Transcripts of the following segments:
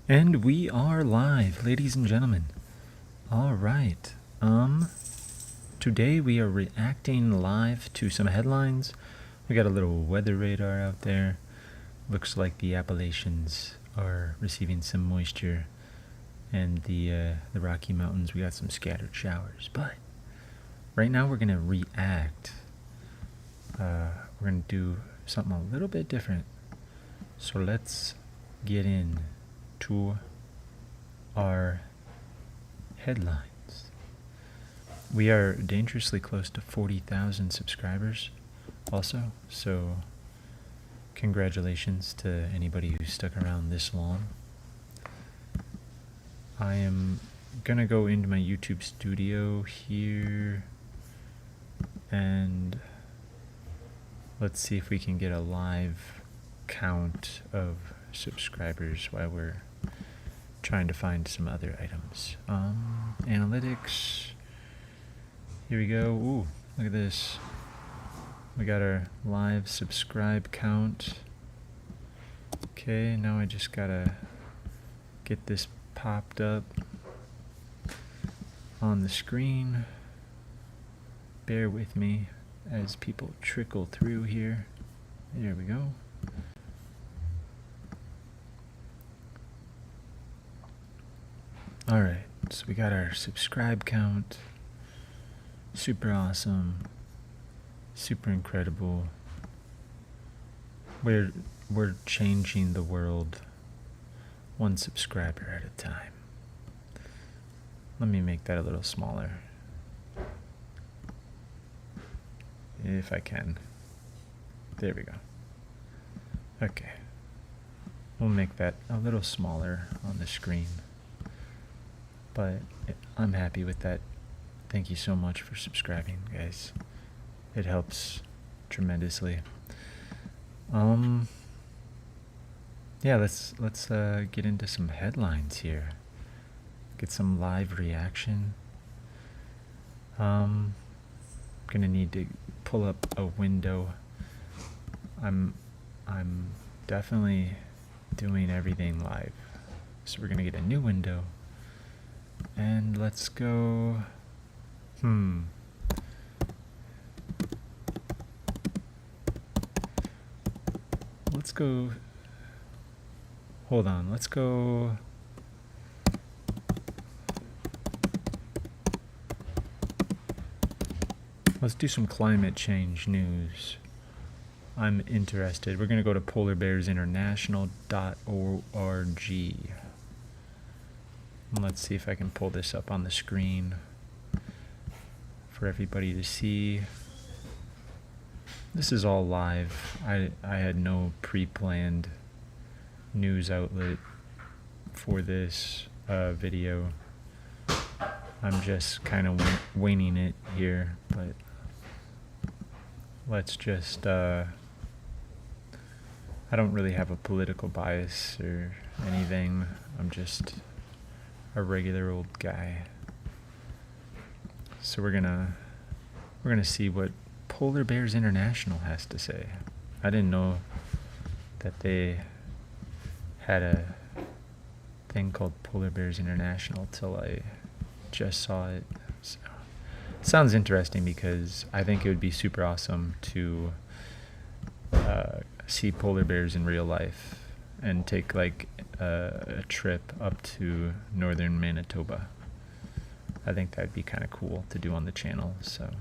And we are live, ladies and gentlemen. All right. Today we are reacting live to some headlines. We got a little weather radar out there. Looks like the Appalachians are receiving some moisture, and the Rocky Mountains, we got some scattered showers. But right now we're gonna react. We're gonna do something a little bit different. So let's get in to our headlines. We are dangerously close to 40,000 subscribers also, so congratulations to anybody who stuck around this long. I am gonna go into my YouTube studio here and let's see if we can get a live count of subscribers while we're trying to find some other items. Analytics. Here we go. Ooh, look at this. We got our live subscribe count. Okay, now I just gotta get this popped up on the screen. Bear with me as people trickle through here. There we go. Alright, so we got our subscribe count. Super awesome. Super incredible. We're changing the world one subscriber at a time. Let me make that a little smaller, if I can. There we go. Okay. We'll make that a little smaller on the screen. But I'm happy with that. Thank you so much for subscribing, guys. It helps tremendously. Yeah, let's get into some headlines here. Get some live reaction. Gonna need to pull up a window. I'm definitely doing everything live. So we're gonna get a new window. And let's go. Let's go. Hold on. Let's go. Let's do some climate change news. I'm interested. We're going to go to polarbearsinternational.org. Let's see if I can pull this up on the screen for everybody to see. This is all live. I had no pre-planned news outlet for this video. I'm just kind of winging it here, but let's just I don't really have a political bias or anything. I'm just a regular old guy. So we're gonna see what Polar Bears International has to say. I didn't know that they had a thing called Polar Bears International till I just saw it. So, it sounds interesting because I think it would be super awesome to see polar bears in real life and take like a trip up to northern Manitoba. I think that'd be kind of cool to do on the channel. So,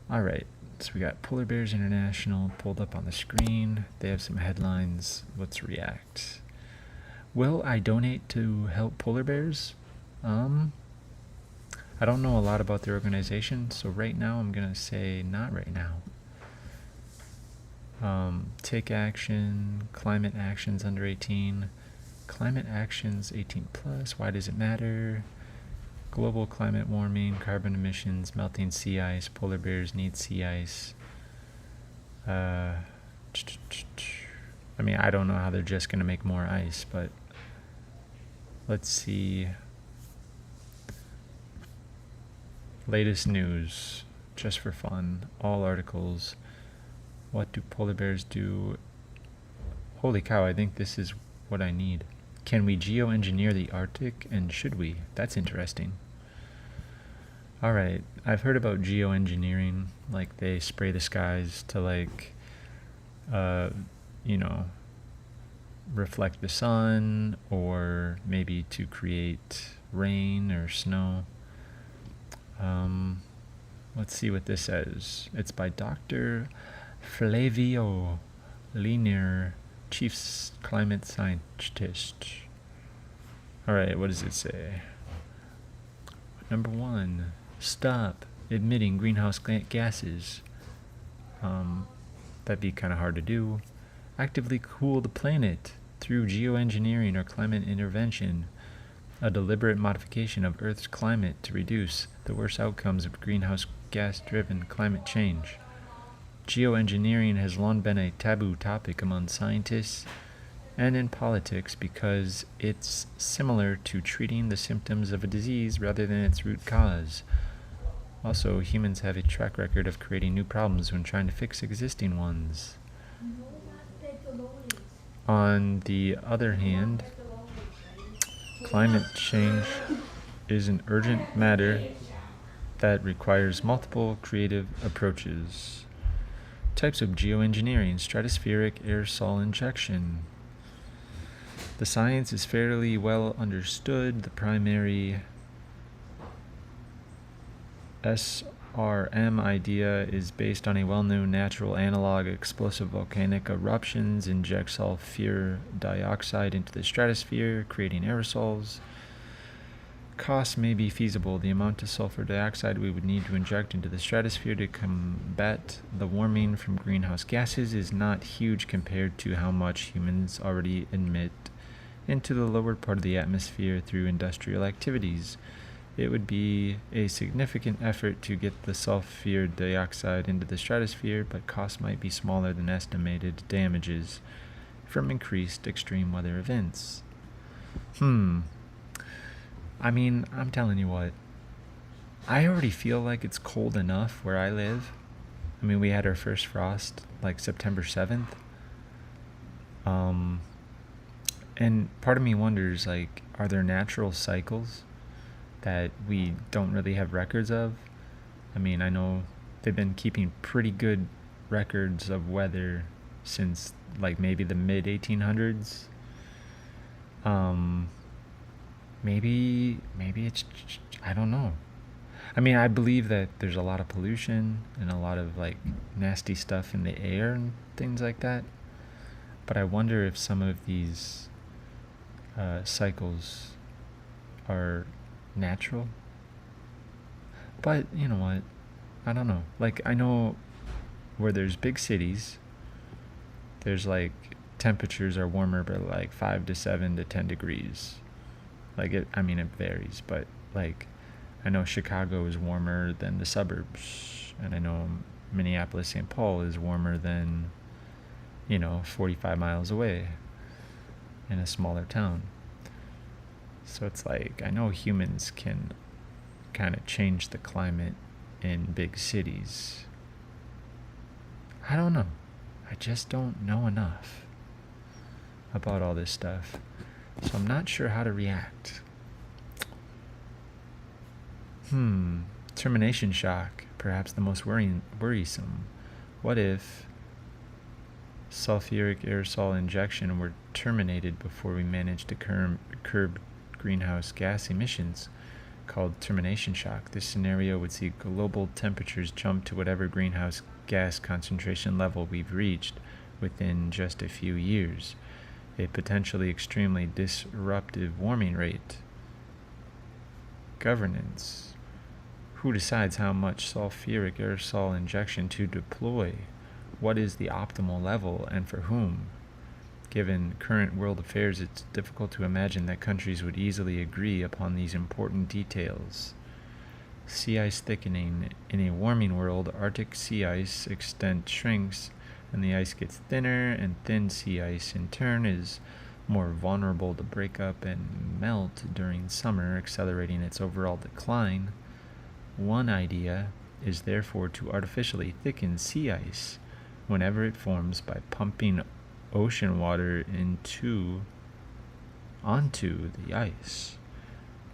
alright, so we got Polar Bears International pulled up on the screen. They have some headlines. Let's react. Will I donate to help polar bears? I don't know a lot about their organization, so right now I'm gonna say not right now. Take action, climate actions under 18, climate actions 18 plus, why does it matter? Global climate warming, carbon emissions, melting sea ice, polar bears need sea ice. I mean, I don't know how they're just gonna make more ice, but let's see. Latest news, just for fun, all articles. What do polar bears do? Holy cow, I think this is what I need. Can we geoengineer the Arctic, and should we? That's interesting. Alright, I've heard about geoengineering, like they spray the skies to you know, reflect the sun, or maybe to create rain or snow. Let's see what this says. It's by Dr. Flavio Linier, Chief Climate Scientist. Alright, what does it say? Number 1, stop emitting greenhouse gases. That'd be kind of hard to do. Actively cool the planet through geoengineering or climate intervention, a deliberate modification of Earth's climate to reduce the worst outcomes of greenhouse gas-driven climate change. Geoengineering has long been a taboo topic among scientists and in politics because it's similar to treating the symptoms of a disease rather than its root cause. Also, humans have a track record of creating new problems when trying to fix existing ones. On the other hand, climate change is an urgent matter that requires multiple creative approaches. Types of geoengineering: stratospheric aerosol injection. The science is fairly well understood. The primary SRM idea is based on a well-known natural analog. Explosive volcanic eruptions inject sulfur dioxide into the stratosphere, creating aerosols. Costs may be feasible. The amount of sulfur dioxide we would need to inject into the stratosphere to combat the warming from greenhouse gases is not huge compared to how much humans already emit into the lower part of the atmosphere through industrial activities. It would be a significant effort to get the sulfur dioxide into the stratosphere, but costs might be smaller than estimated damages from increased extreme weather events. I mean, I'm telling you what, I already feel like it's cold enough where I live. I mean, we had our first frost like September 7th. And part of me wonders, like, are there natural cycles that we don't really have records of? I mean, I know they've been keeping pretty good records of weather since like maybe the mid 1800s. Maybe it's, I don't know. I mean, I believe that there's a lot of pollution and a lot of like nasty stuff in the air and things like that. But I wonder if some of these cycles are natural. But you know what? I don't know. Like, I know where there's big cities, there's like temperatures are warmer by like 5 to 7 to 10 degrees. Like, it varies, but like I know Chicago is warmer than the suburbs, and I know Minneapolis, St. Paul is warmer than, 45 miles away in a smaller town. So it's like, I know humans can kind of change the climate in big cities. I don't know. I just don't know enough about all this stuff. So I'm not sure how to react. Termination shock, perhaps the most worrisome. What if sulfuric aerosol injection were terminated before we managed to curb greenhouse gas emissions? Called termination shock. This scenario would see global temperatures jump to whatever greenhouse gas concentration level we've reached within just a few years. A potentially extremely disruptive warming rate. Governance. Who decides how much sulfuric aerosol injection to deploy? What is the optimal level, and for whom? Given current world affairs, it's difficult to imagine that countries would easily agree upon these important details. Sea ice thickening. In a warming world, Arctic sea ice extent shrinks and the ice gets thinner, and thin sea ice in turn is more vulnerable to break up and melt during summer, accelerating its overall decline. One idea is therefore to artificially thicken sea ice whenever it forms by pumping ocean water into onto the ice.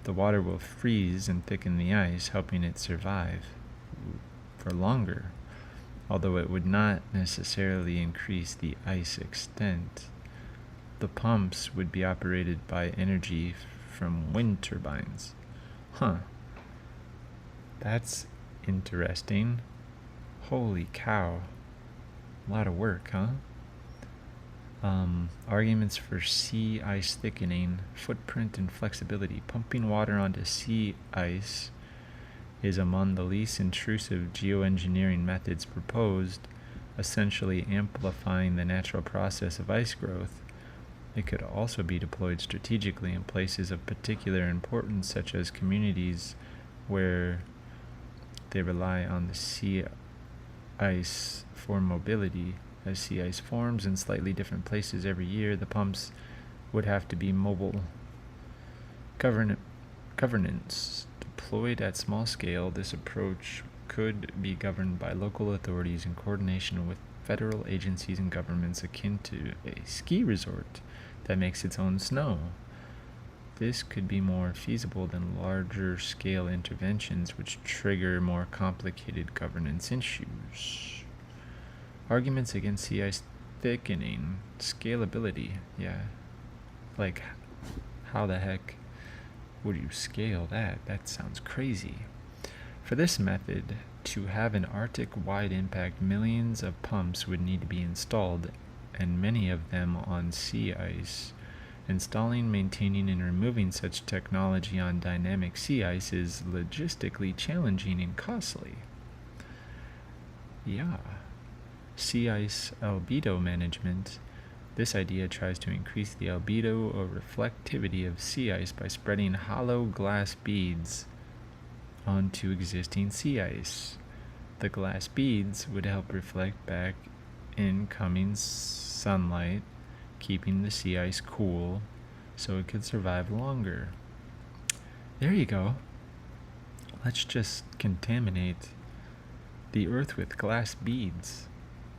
The water will freeze and thicken the ice, helping it survive for longer, although it would not necessarily increase the ice extent. The pumps would be operated by energy from wind turbines. Huh. That's interesting. Holy cow. A lot of work, huh? Arguments for sea ice thickening, footprint, and flexibility. Pumping water onto sea ice is among the least intrusive geoengineering methods proposed, essentially amplifying the natural process of ice growth. It could also be deployed strategically in places of particular importance, such as communities where they rely on the sea ice for mobility. As sea ice forms in slightly different places every year, the pumps would have to be mobile. Governance. Deployed at small scale, this approach could be governed by local authorities in coordination with federal agencies and governments, akin to a ski resort that makes its own snow. This could be more feasible than larger scale interventions which trigger more complicated governance issues. Arguments against sea ice thickening. Scalability. Yeah. Like, how the heck would you scale that? That sounds crazy. For this method to have an Arctic-wide impact, millions of pumps would need to be installed, and many of them on sea ice. Installing, maintaining, and removing such technology on dynamic sea ice is logistically challenging and costly. Yeah. Sea ice albedo management. This idea tries to increase the albedo or reflectivity of sea ice by spreading hollow glass beads onto existing sea ice. The glass beads would help reflect back incoming sunlight, keeping the sea ice cool so it could survive longer. There you go. Let's just contaminate the earth with glass beads.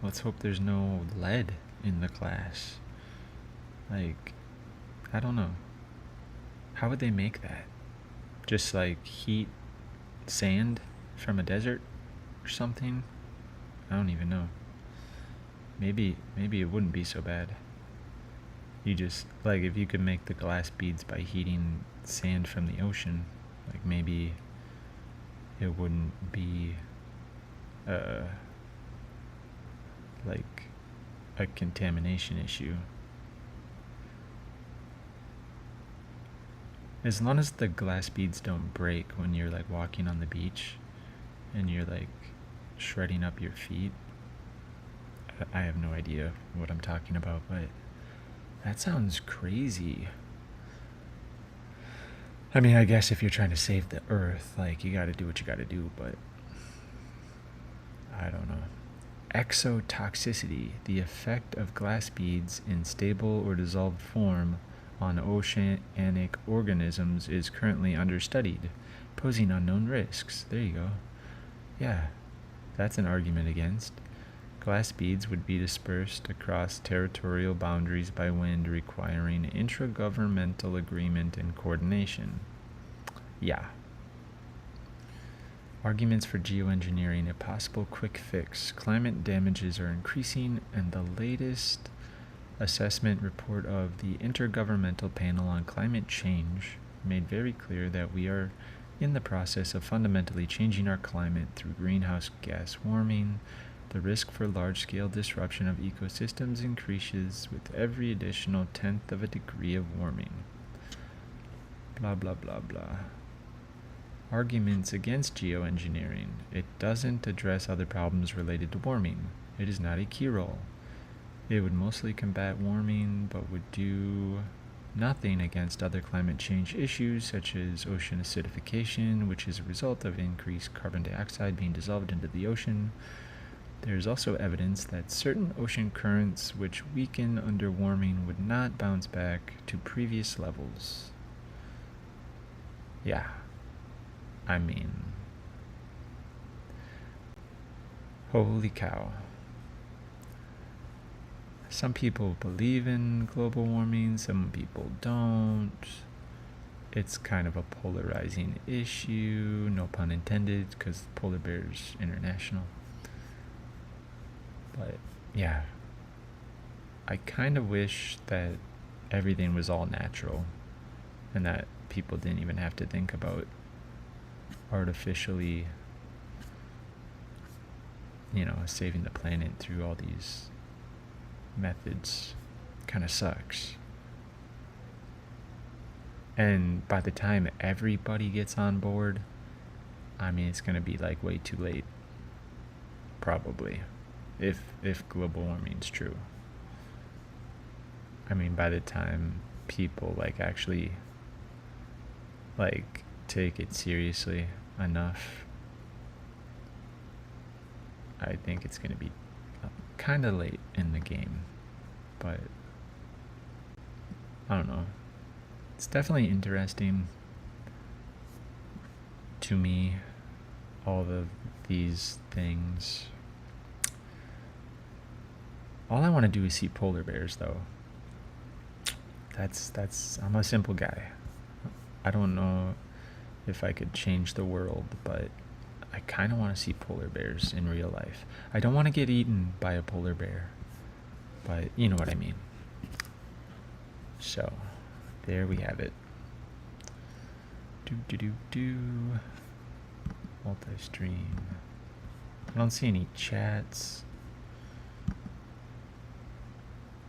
Let's hope there's no lead in the glass. Like, I don't know. How would they make that? Just like heat sand from a desert or something? I don't even know. Maybe it wouldn't be so bad. You just, like, if you could make the glass beads by heating sand from the ocean, like, maybe it wouldn't be like a contamination issue. As long as the glass beads don't break when you're like walking on the beach and you're like shredding up your feet. I have no idea what I'm talking about, but that sounds crazy. I mean, I guess if you're trying to save the earth, like, you gotta do what you gotta do, but I don't know. Exotoxicity, the effect of glass beads in stable or dissolved form on oceanic organisms, is currently understudied, posing unknown risks. There you go. Yeah, that's an argument against. Glass beads would be dispersed across territorial boundaries by wind, requiring intragovernmental agreement and coordination. Yeah. Arguments for geoengineering, a possible quick fix. Climate damages are increasing, and the latest assessment report of the Intergovernmental Panel on Climate Change made very clear that we are in the process of fundamentally changing our climate through greenhouse gas warming. The risk for large-scale disruption of ecosystems increases with every additional tenth of a degree of warming. Blah, blah, blah, blah. Arguments against geoengineering. It doesn't address other problems related to warming. It is not a key role. It would mostly combat warming, but would do nothing against other climate change issues such as ocean acidification, which is a result of increased carbon dioxide being dissolved into the ocean. There is also evidence that certain ocean currents which weaken under warming would not bounce back to previous levels. Yeah. I mean, holy cow. some people believe in global warming, some people don't. It's kind of a polarizing issue, no pun intended, because polar bear's international. But yeah, I kind of wish that everything was all natural and that people didn't even have to think about artificially, saving the planet through all these methods. Kind of sucks. And by the time everybody gets on board, I mean, it's going to be like way too late. Probably. If global warming's true. I mean, by the time people actually take it seriously enough, I think it's going to be kind of late in the game. But I don't know. It's definitely interesting to me, all of these things. All I want to do is see polar bears, though. I'm a simple guy. I don't know if I could change the world, but I kind of want to see polar bears in real life. I don't want to get eaten by a polar bear, but you know what I mean. So, there we have it. Multi-stream. I don't see any chats.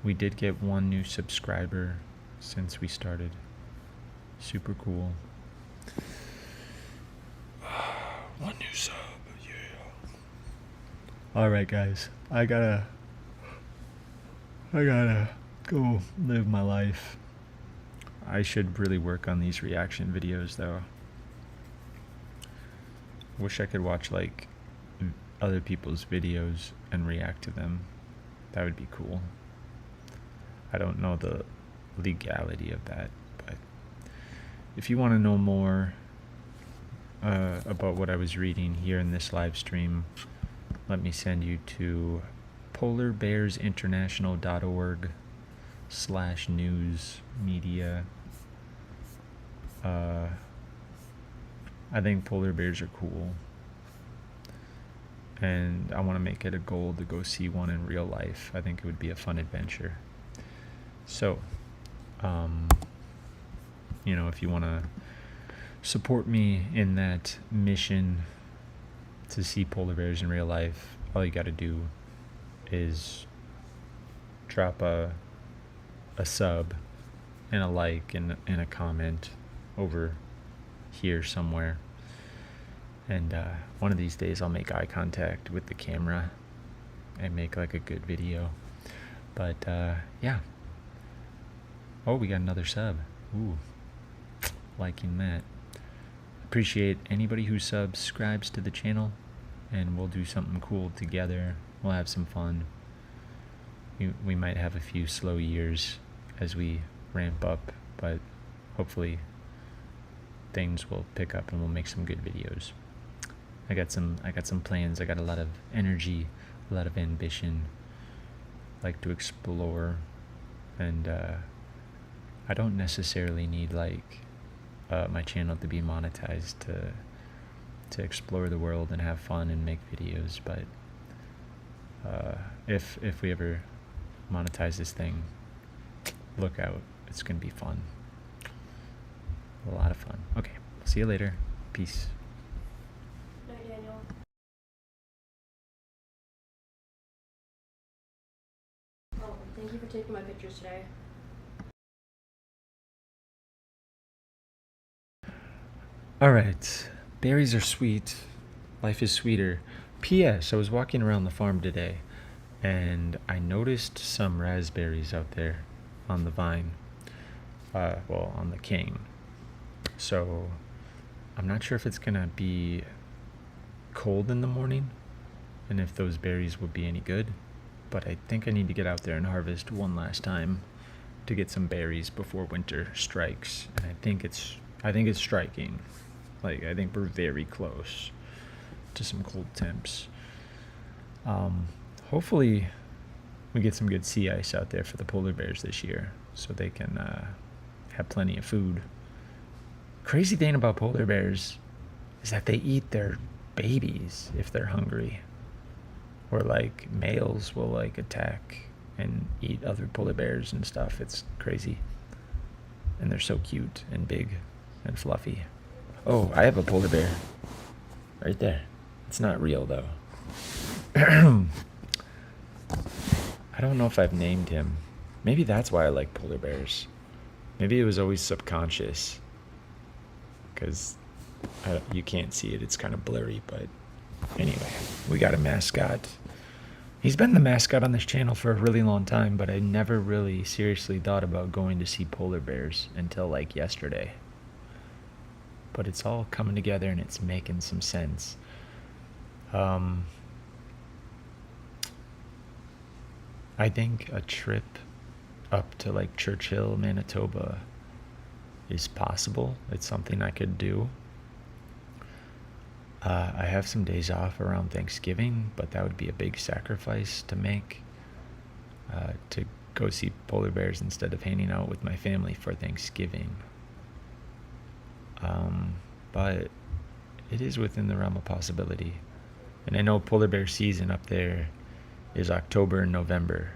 We did get one new subscriber since we started. Super cool. One new sub, yeah. Alright guys, I gotta go live my life. I should really work on these reaction videos though. Wish I could watch other people's videos and react to them. That would be cool. I don't know the legality of that, but if you want to know more about what I was reading here in this live stream, let me send you to polarbearsinternational.org/news media. I think polar bears are cool, and I want to make it a goal to go see one in real life. I think it would be a fun adventure. So, if you want to support me in that mission to see polar bears in real life, all you got to do is drop a sub and a like and a comment over here somewhere. And one of these days I'll make eye contact with the camera and make a good video. But yeah. Oh, we got another sub. Ooh, liking that. Appreciate anybody who subscribes to the channel, and we'll do something cool together. We'll have some fun. We might have a few slow years as we ramp up, but hopefully things will pick up and we'll make some good videos. I got some plans. I got a lot of energy, a lot of ambition. Like to explore, and I don't necessarily need my channel to be monetized to explore the world and have fun and make videos. But if we ever monetize this thing, look out. It's gonna be fun. A lot of fun. Okay, see you later. Peace. Night, Daniel. Oh, thank you for taking my pictures today. Alright, berries are sweet. Life is sweeter. P.S. I was walking around the farm today and I noticed some raspberries out there on the vine. On the cane. So I'm not sure if it's gonna be cold in the morning and if those berries would be any good, but I think I need to get out there and harvest one last time to get some berries before winter strikes. And I think it's striking. I think we're very close to some cold temps. Hopefully we get some good sea ice out there for the polar bears this year, so they can have plenty of food. Crazy thing about polar bears is that they eat their babies if they're hungry, or like males will like attack and eat other polar bears and stuff. It's crazy, and they're so cute and big and fluffy. Oh, I have a polar bear right there. It's not real though. I don't know if I've named him. Maybe that's why I like polar bears. Maybe it was always subconscious, because you can't see it. It's kind of blurry, but anyway, we got a mascot. He's been the mascot on this channel for a really long time, but I never really seriously thought about going to see polar bears until like yesterday. But it's all coming together and it's making some sense. I think a trip up to like Churchill, Manitoba is possible. It's something I could do. I have some days off around Thanksgiving, but that would be a big sacrifice to make, to go see polar bears instead of hanging out with my family for Thanksgiving. But it is within the realm of possibility. And I know polar bear season up there is October and November.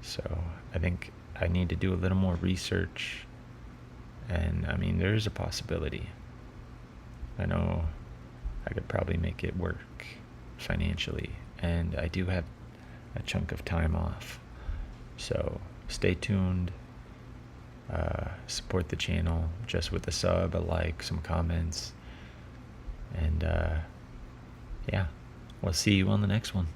So I think I need to do a little more research. And I mean, there is a possibility. I know I could probably make it work financially. And I do have a chunk of time off. So stay tuned. Support the channel just with a sub, a like, some comments. And yeah, we'll see you on the next one.